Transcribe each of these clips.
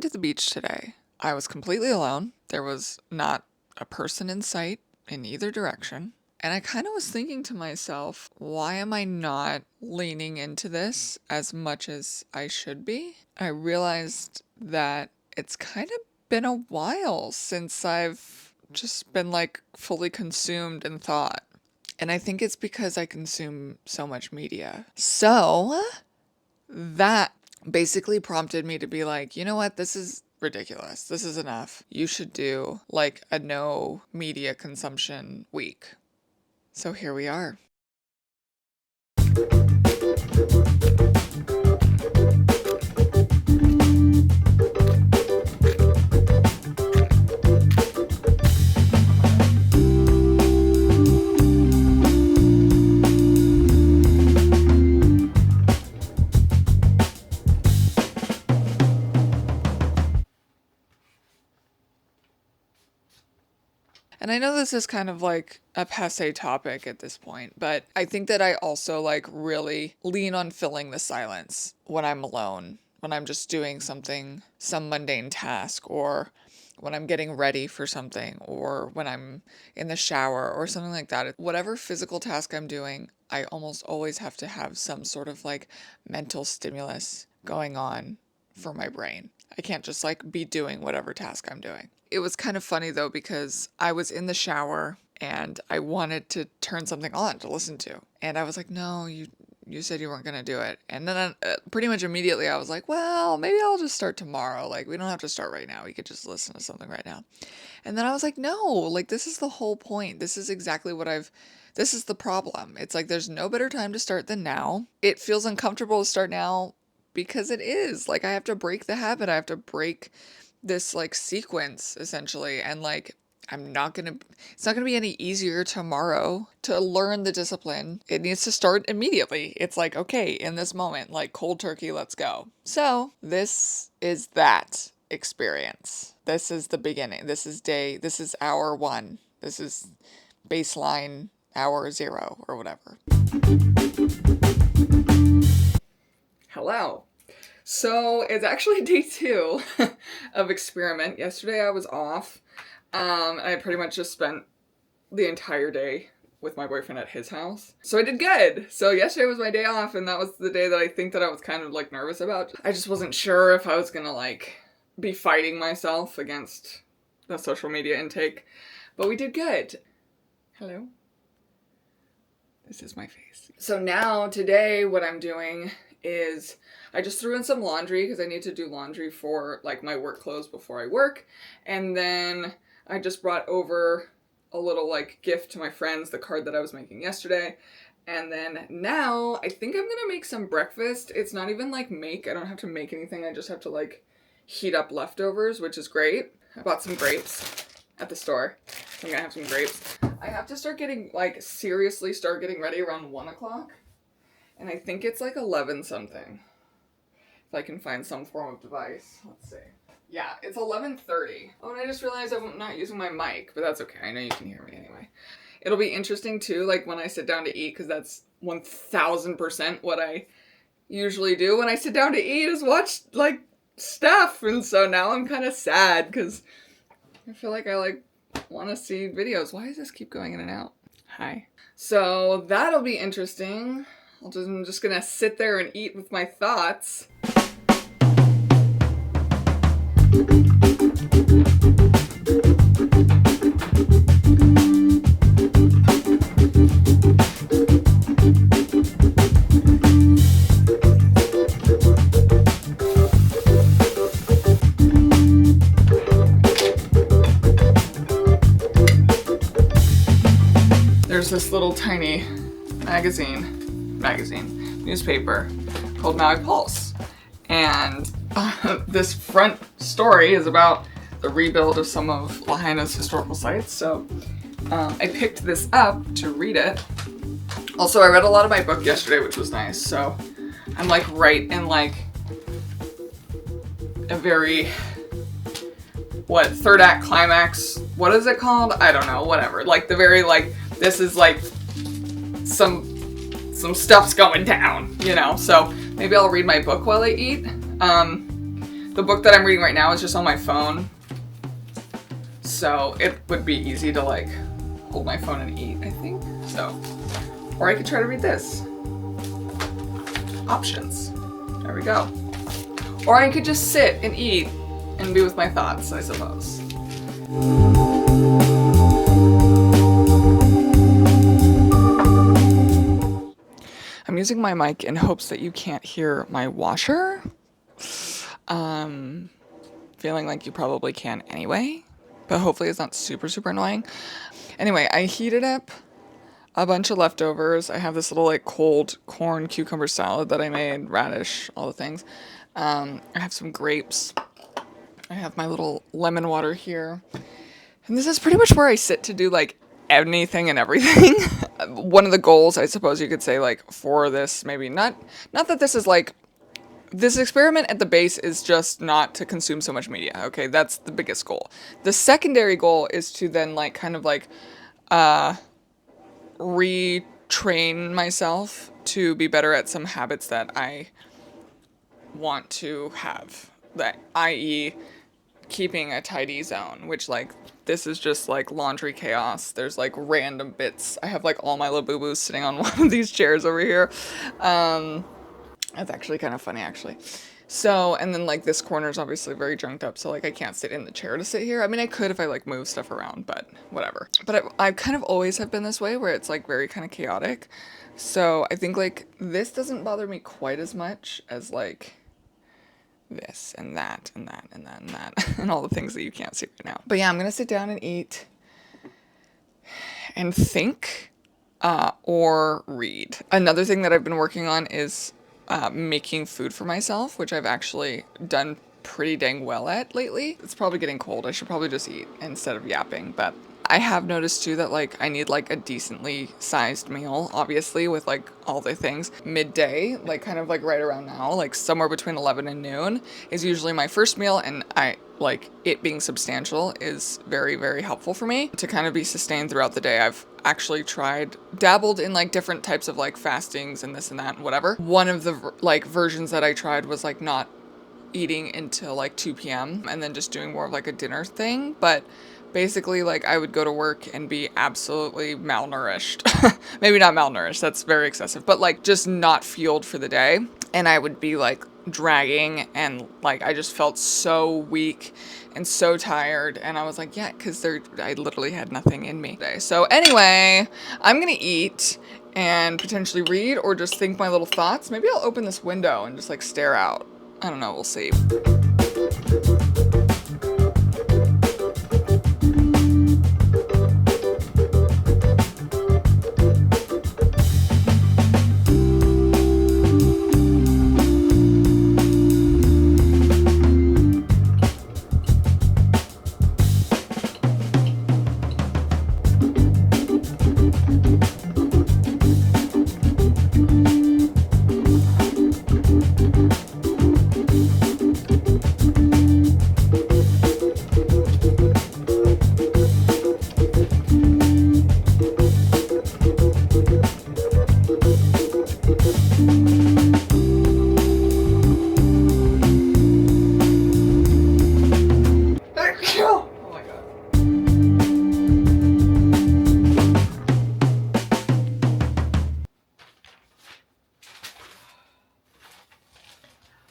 went to the beach today. I was completely alone. There was not a person in sight in either direction. And I kind of was thinking to myself, why am I not leaning into this as much as I should be? I realized that it's kind of been a while since I've just been like fully consumed in thought. And I think it's because I consume so much media. So that basically prompted me to be like, you know what? This is ridiculous. This is enough. You should do like a no media consumption week. So here we are. And I know this is kind of like a passé topic at this point, but I think that I also like really lean on filling the silence when I'm alone, when I'm just doing something, some mundane task, or when I'm getting ready for something, or when I'm in the shower or something like that. Whatever physical task I'm doing, I almost always have to have some sort of like mental stimulus going on for my brain. I can't just like be doing whatever task I'm doing. It was kind of funny though, because I was in the shower and I wanted to turn something on to listen to. And I was like, no, you said you weren't going to do it. And then pretty much immediately I was like, well, maybe I'll just start tomorrow. Like, we don't have to start right now. We could just listen to something right now. And then I was like, no, like, this is the whole point. This is exactly this is the problem. It's like, there's no better time to start than now. It feels uncomfortable to start now because it is. Like, I have to break the habit. I have to break this like sequence essentially, and like it's not gonna be any easier tomorrow to learn the discipline. It needs to start immediately. It's like, okay, in this moment, like cold turkey, let's go. So this is that experience. This is the beginning. This is hour 1. This is baseline hour 0 or whatever. Hello. So it's actually day 2 of experiment. Yesterday I was off. I pretty much just spent the entire day with my boyfriend at his house. So I did good. So yesterday was my day off, and that was the day that I think that I was kind of like nervous about. I just wasn't sure if I was gonna like be fighting myself against the social media intake. But we did good. Hello. This is my face. So now today what I'm doing is I just threw in some laundry because I need to do laundry for like my work clothes before I work. And then I just brought over a little like gift to my friends, the card that I was making yesterday. And then now I think I'm gonna make some breakfast. It's not even like I don't have to make anything. I just have to like heat up leftovers, which is great. I bought some grapes at the store. So I'm gonna have some grapes. I have to seriously start getting ready around 1 o'clock. And I think it's like 11 something. If I can find some form of device. Let's see. Yeah, it's 11:30. Oh, and I just realized I'm not using my mic, but that's okay. I know you can hear me anyway. It'll be interesting too, like when I sit down to eat, because that's 1000% what I usually do when I sit down to eat is watch like stuff. And so now I'm kind of sad because I feel like I like want to see videos. Why does this keep going in and out? Hi. So that'll be interesting. I'm just gonna sit there and eat with my thoughts. There's this little tiny newspaper called Maui Pulse. And this front story is about the rebuild of some of Lahaina's historical sites. So I picked this up to read it. Also, I read a lot of my book yesterday, which was nice. So I'm like right in like a very, third act climax. What is it called? I don't know, whatever. Like the very like, this is like some stuff's going down, you know? So maybe I'll read my book while I eat. The book that I'm reading right now is just on my phone. So it would be easy to like hold my phone and eat, I think. So, or I could try to read this. Options. There we go. Or I could just sit and eat and be with my thoughts, I suppose. I'm using my mic in hopes that you can't hear my washer. Feeling like you probably can anyway, but hopefully it's not super, super annoying. Anyway, I heated up a bunch of leftovers. I have this little like cold corn cucumber salad that I made, radish, all the things. I have some grapes. I have my little lemon water here. And this is pretty much where I sit to do like anything and everything. One of the goals, I suppose you could say, like for this, maybe not that this is like, this experiment at the base is just not to consume so much media. Okay, that's the biggest goal. The secondary goal is to then like kind of like retrain myself to be better at some habits that I want to have. That, i.e., keeping a tidy zone, which like this is just like laundry chaos. There's like random bits. I have like all my little boo-boos sitting on one of these chairs over here. That's actually kind of funny, actually. So, and then like this corner is obviously very junked up, so like I can't sit in the chair to sit here. I mean, I could if I like move stuff around, but whatever. But I kind of always have been this way, where it's like very kind of chaotic. So I think like this doesn't bother me quite as much as like this and that and that and that and that and all the things that you can't see right now. But yeah, I'm gonna sit down and eat and think or read. Another thing that I've been working on is making food for myself, which I've actually done pretty dang well at lately. It's probably getting cold. I should probably just eat instead of yapping, but I have noticed too that like I need like a decently sized meal, obviously, with like all the things. Midday, like kind of like right around now, like somewhere between 11 and noon is usually my first meal, and I like it being substantial is very, very helpful for me to kind of be sustained throughout the day. I've actually dabbled in like different types of like fastings and this and that and whatever. One of the like versions that I tried was like not eating until like 2 p.m. and then just doing more of like a dinner thing, but basically like I would go to work and be absolutely malnourished. Maybe not malnourished, that's very excessive, but like just not fueled for the day, and I would be like dragging, and like I just felt so weak and so tired, and I was like, yeah, because I literally had nothing in me today. So anyway, I'm gonna eat and potentially read or just think my little thoughts. Maybe I'll open this window and just like stare out. I don't know, we'll see.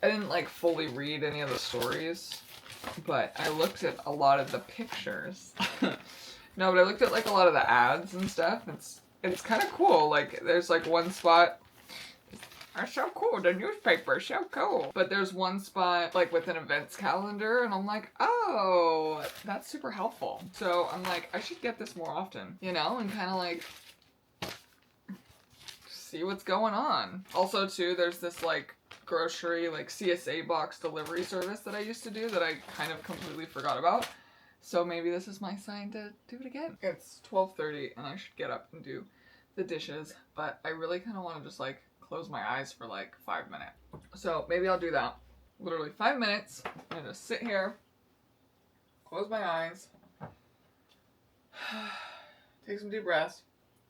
I didn't like fully read any of the stories, but I looked at a lot of the pictures. No, but I looked at like a lot of the ads and stuff. It's kind of cool. Like there's like one spot. Are so cool. The newspaper is so cool. But there's one spot like with an events calendar, and I'm like, oh, that's super helpful. So I'm like, I should get this more often, you know, and kind of like see what's going on. Also, too, there's this like grocery like CSA box delivery service that I used to do that I kind of completely forgot about. So maybe this is my sign to do it again. It's 12:30 and I should get up and do the dishes, but I really kind of want to just like close my eyes for like 5 minutes. So maybe I'll do that. Literally 5 minutes. I'm gonna just sit here, close my eyes, take some deep breaths,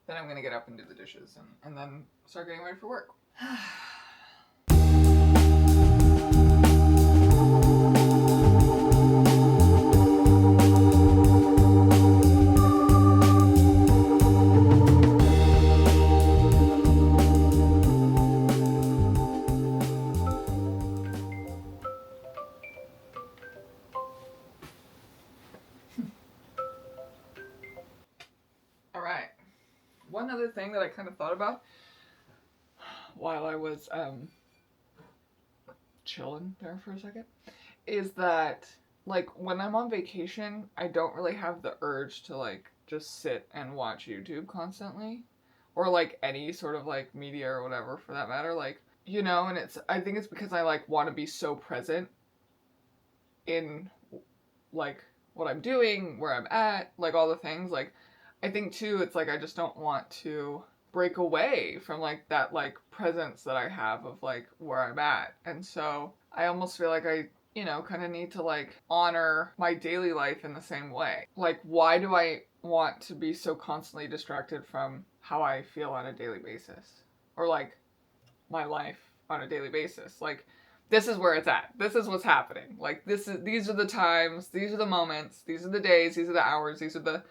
then I'm gonna get up and do the dishes and then start getting ready for work. one other thing that I kind of thought about while I was chilling there for a second is that, like, when I'm on vacation, I don't really have the urge to, like, just sit and watch YouTube constantly, or, like, any sort of, like, media or whatever for that matter, like, you know, and I think it's because I, like, want to be so present in, like, what I'm doing, where I'm at, like, all the things, like, I think, too, it's, like, I just don't want to break away from, like, that, like, presence that I have of, like, where I'm at, and so I almost feel like I, you know, kind of need to, like, honor my daily life in the same way. Like, why do I want to be so constantly distracted from how I feel on a daily basis? Or, like, my life on a daily basis? Like, this is where it's at. This is what's happening. Like, these are the times, these are the moments, these are the days, these are the hours, these are the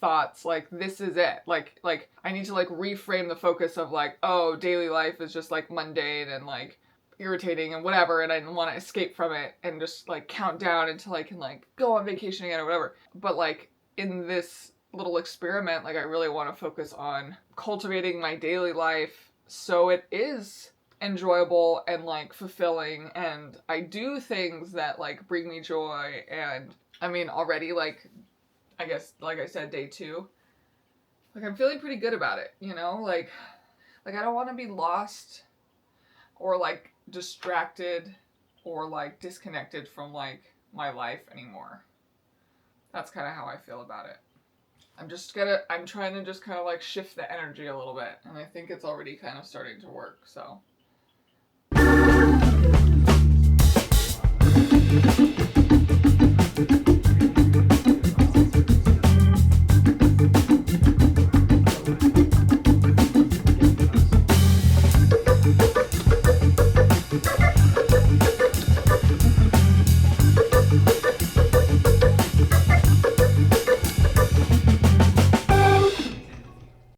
thoughts. Like, this is it. Like, I need to, like, reframe the focus of, like, oh, daily life is just, like, mundane and, like, irritating and whatever, and I want to escape from it and just, like, count down until I can, like, go on vacation again or whatever. But, like, in this little experiment, like, I really want to focus on cultivating my daily life so it is enjoyable and, like, fulfilling, and I do things that, like, bring me joy. And I mean, already, like, I guess, like I said, day 2, like, I'm feeling pretty good about it, you know? Like I don't want to be lost or, like, distracted or, like, disconnected from, like, my life anymore. That's kind of how I feel about it. I'm trying to just kind of, like, shift the energy a little bit, and I think it's already kind of starting to work, so.